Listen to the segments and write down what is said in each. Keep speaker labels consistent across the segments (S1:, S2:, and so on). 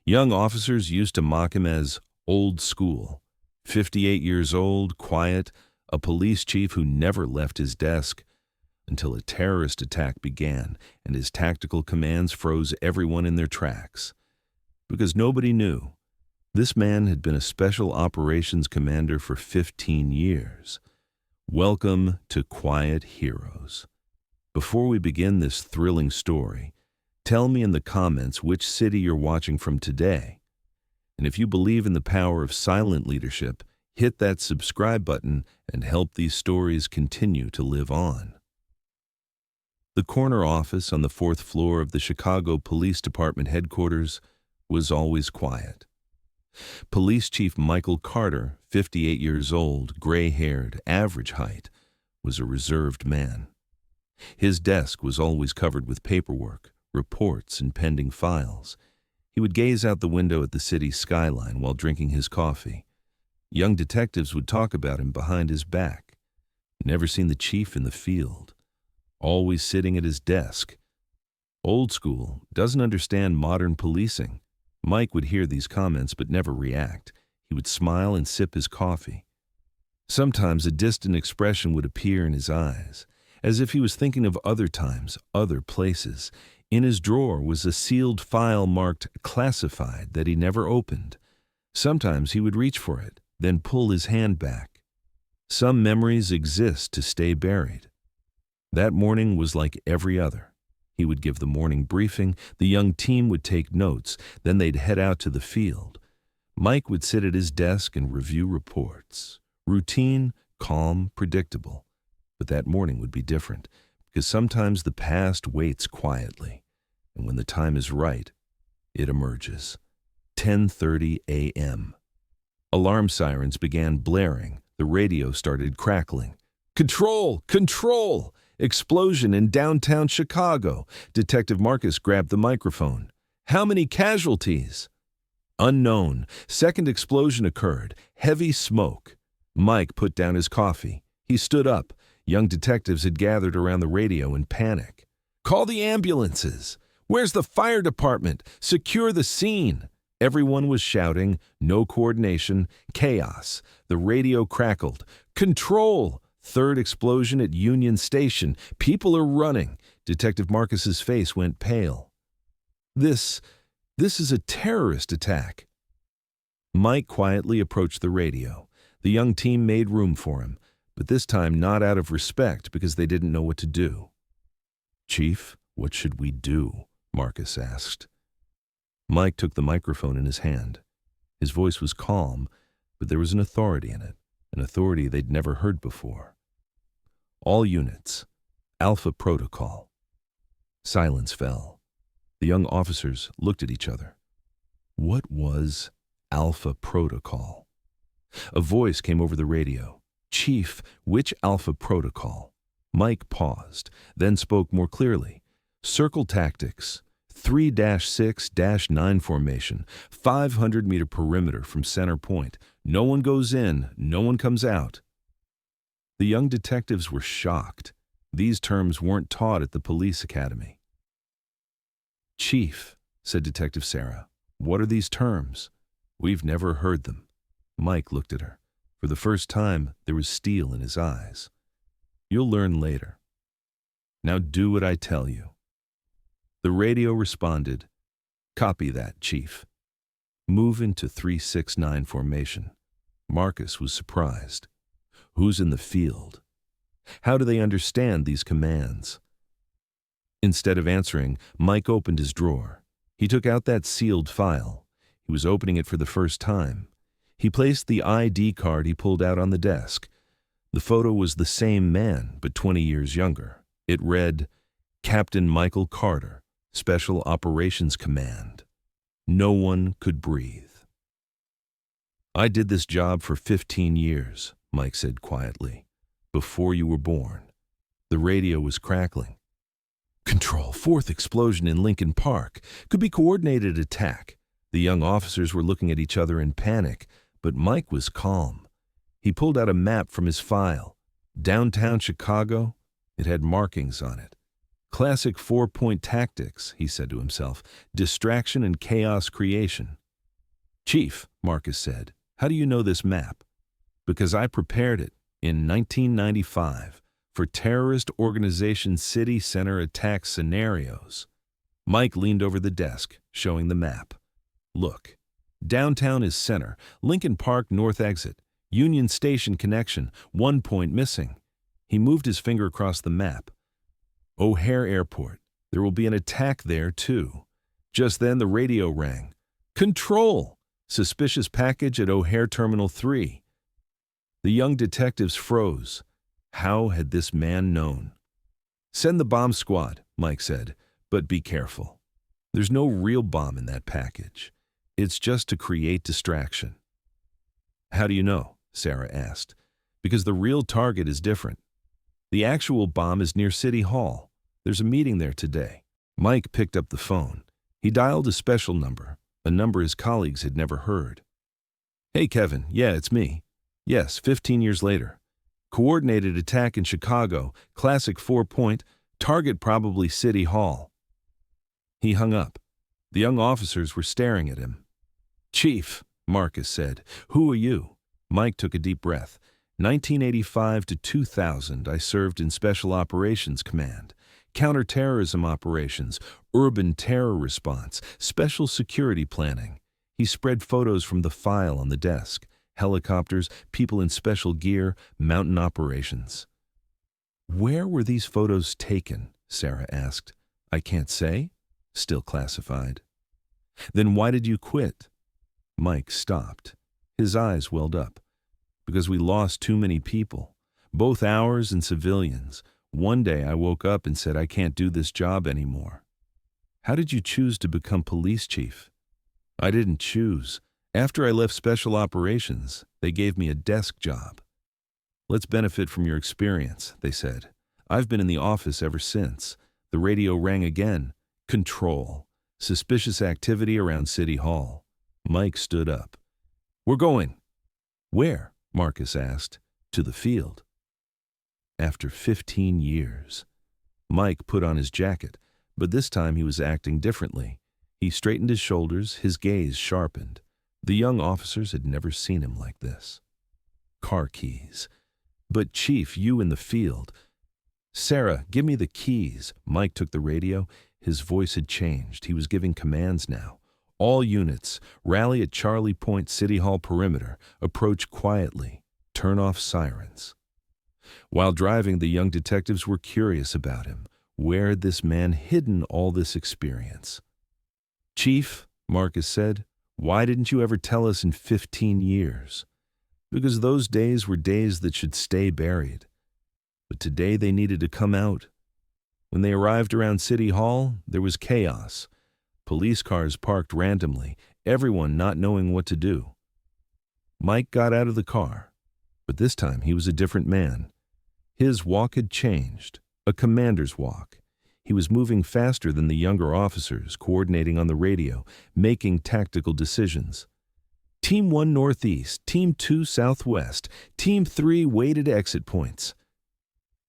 S1: Young officers used to mock him as old school, 58 years old, quiet, a police chief who never left his desk, until a terrorist attack began and his tactical commands froze everyone in their tracks. Because nobody knew, this man had been a special operations commander for 15 years. Welcome to Quiet Heroes. Before we begin this thrilling story, tell me in the comments which city you're watching from today. And if you believe in the power of silent leadership, hit that subscribe button and help these stories continue to live on. The corner office on the 4th floor of the Chicago Police Department headquarters was always quiet. Police Chief Michael Carter, 58 years old, gray-haired, average height, was a reserved man. His desk was always covered with paperwork, reports, and pending files. He would gaze out the window at the city skyline while drinking his coffee. Young detectives would talk about him behind his back. Never seen the chief in the field. Always sitting at his desk. Old school, doesn't understand modern policing. Mike would hear these comments but never react. He would smile and sip his coffee. Sometimes a distant expression would appear in his eyes, as if he was thinking of other times, other places. In his drawer was a sealed file marked classified that he never opened. Sometimes he would reach for it, then pull his hand back. Some memories exist to stay buried. That morning was like every other. He would give the morning briefing, the young team would take notes, then they'd head out to the field. Mike would sit at his desk and review reports. Routine, calm, predictable. But that morning would be different, because sometimes the past waits quietly, and when the time is right, it emerges. 10:30 a.m. Alarm sirens began blaring. The radio started crackling. Control! Control! Explosion in downtown Chicago. Detective Marcus grabbed the microphone. How many casualties? Unknown. Second explosion occurred. Heavy smoke. Mike put down his coffee. He stood up. Young detectives had gathered around the radio in panic. Call the ambulances. Where's the fire department? Secure the scene. Everyone was shouting. No coordination. Chaos. The radio crackled. Control! Third explosion at Union Station. People are running. Detective Marcus's face went pale. This is a terrorist attack. Mike quietly approached the radio. The young team made room for him, but this time not out of respect because they didn't know what to do. Chief, what should we do? Marcus asked. Mike took the microphone in his hand. His voice was calm, but there was an authority in it, an authority they'd never heard before. All units, Alpha Protocol. Silence fell. The young officers looked at each other. What was Alpha Protocol? A voice came over the radio. Chief, which Alpha Protocol? Mike paused, then spoke more clearly. Circle tactics, 3-6-9 formation, 500-meter perimeter from center point. No one goes in, no one comes out. The young detectives were shocked. These terms weren't taught at the police academy. Chief, said Detective Sarah, what are these terms? We've never heard them. Mike looked at her. For the first time, there was steel in his eyes. You'll learn later. Now do what I tell you. The radio responded, Copy that, Chief. Move into 3-6-9 formation. Marcus was surprised. Who's in the field? How do they understand these commands? Instead of answering, Mike opened his drawer. He took out that sealed file. He was opening it for the first time. He placed the ID card he pulled out on the desk. The photo was the same man, but 20 years younger. It read, Captain Michael Carter, Special Operations Command. No one could breathe. I did this job for 15 years, Mike said quietly, before you were born. The radio was crackling. Control, fourth explosion in Lincoln Park. Could be coordinated attack. The young officers were looking at each other in panic, but Mike was calm. He pulled out a map from his file. Downtown Chicago, it had markings on it. Classic four-point tactics, he said to himself. Distraction and chaos creation. Chief, Marcus said, how do you know this map? Because I prepared it in 1995 for terrorist organization city center attack scenarios. Mike leaned over the desk, showing the map. Look, downtown is center, Lincoln Park north exit, Union Station connection, 1 point missing. He moved his finger across the map. O'Hare Airport. There will be an attack there, too. Just then the radio rang. Control! Suspicious package at O'Hare Terminal 3. The young detectives froze. How had this man known? Send the bomb squad, Mike said, but be careful. There's no real bomb in that package. It's just to create distraction. How do you know? Sarah asked. Because the real target is different. The actual bomb is near City Hall. There's a meeting there today. Mike picked up the phone. He dialed a special number, a number his colleagues had never heard. Hey, Kevin. Yeah, it's me. Yes, 15 years later. Coordinated attack in Chicago, classic 4-point, target probably City Hall. He hung up. The young officers were staring at him. Chief, Marcus said, who are you? Mike took a deep breath. 1985 to 2000, I served in Special Operations Command, counterterrorism operations, urban terror response, special security planning. He spread photos from the file on the desk. Helicopters, people in special gear, mountain operations. Where were these photos taken? Sarah asked. I can't say. Still classified. Then why did you quit? Mike stopped. His eyes welled up. Because we lost too many people, both ours and civilians. One day I woke up and said I can't do this job anymore. How did you choose to become police chief? I didn't choose. After I left Special Operations, they gave me a desk job. Let's benefit from your experience, they said. I've been in the office ever since. The radio rang again. Control. Suspicious activity around City Hall. Mike stood up. We're going. Where? Marcus asked. To the field. After 15 years. Mike put on his jacket, but this time he was acting differently. He straightened his shoulders, his gaze sharpened. The young officers had never seen him like this. Car keys. But Chief, you in the field. Sarah, give me the keys. Mike took the radio. His voice had changed. He was giving commands now. All units, rally at Charlie Point City Hall perimeter. Approach quietly. Turn off sirens. While driving, the young detectives were curious about him. Where had this man hidden all this experience? Chief, Marcus said, why didn't you ever tell us in 15 years? Because those days were days that should stay buried. But today they needed to come out. When they arrived around City Hall, there was chaos. Police cars parked randomly, everyone not knowing what to do. Mike got out of the car, but this time he was a different man. His walk had changed, a commander's walk. He was moving faster than the younger officers, coordinating on the radio, making tactical decisions. Team 1 northeast, Team 2 southwest, Team 3 waited exit points.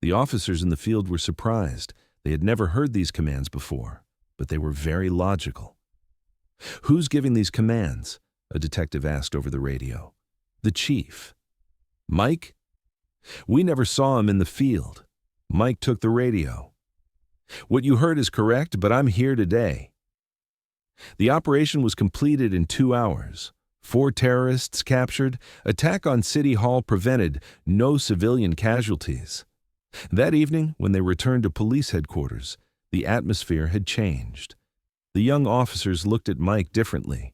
S1: The officers in the field were surprised. They had never heard these commands before, but they were very logical. Who's giving these commands? A detective asked over the radio. The chief. Mike? We never saw him in the field. Mike took the radio. What you heard is correct, but I'm here today. The operation was completed in 2 hours. 4 terrorists captured, attack on City Hall prevented, no civilian casualties. That evening, when they returned to police headquarters, the atmosphere had changed. The young officers looked at Mike differently.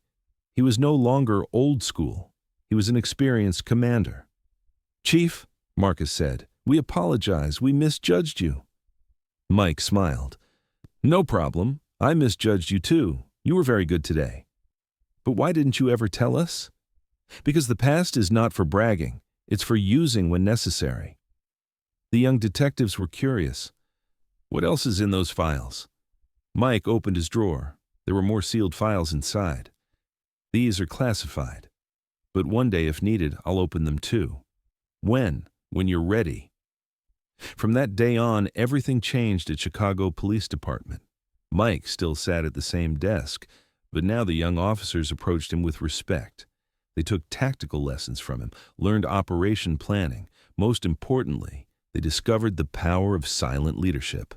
S1: He was no longer old school. He was an experienced commander. Chief, Marcus said, we apologize. We misjudged you. Mike smiled. No problem. I misjudged you too. You were very good today. But why didn't you ever tell us? Because the past is not for bragging. It's for using when necessary. The young detectives were curious. What else is in those files? Mike opened his drawer. There were more sealed files inside. These are classified. But one day, if needed, I'll open them too. When? When you're ready. From that day on, everything changed at Chicago Police Department. Mike still sat at the same desk, but now the young officers approached him with respect. They took tactical lessons from him, learned operation planning. Most importantly, they discovered the power of silent leadership.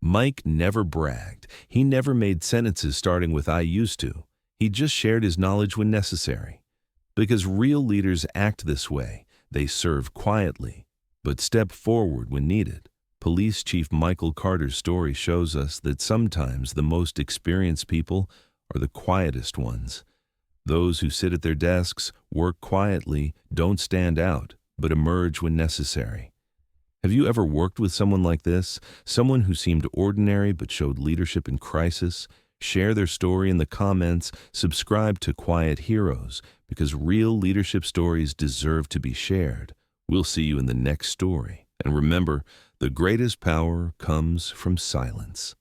S1: Mike never bragged. He never made sentences starting with "I used to." He just shared his knowledge when necessary. Because real leaders act this way. They serve quietly, but step forward when needed. Police Chief Michael Carter's story shows us that sometimes the most experienced people are the quietest ones. Those who sit at their desks, work quietly, don't stand out, but emerge when necessary. Have you ever worked with someone like this? Someone who seemed ordinary but showed leadership in crisis? Share their story in the comments. Subscribe to Quiet Heroes, because real leadership stories deserve to be shared. We'll see you in the next story. And remember, the greatest power comes from silence.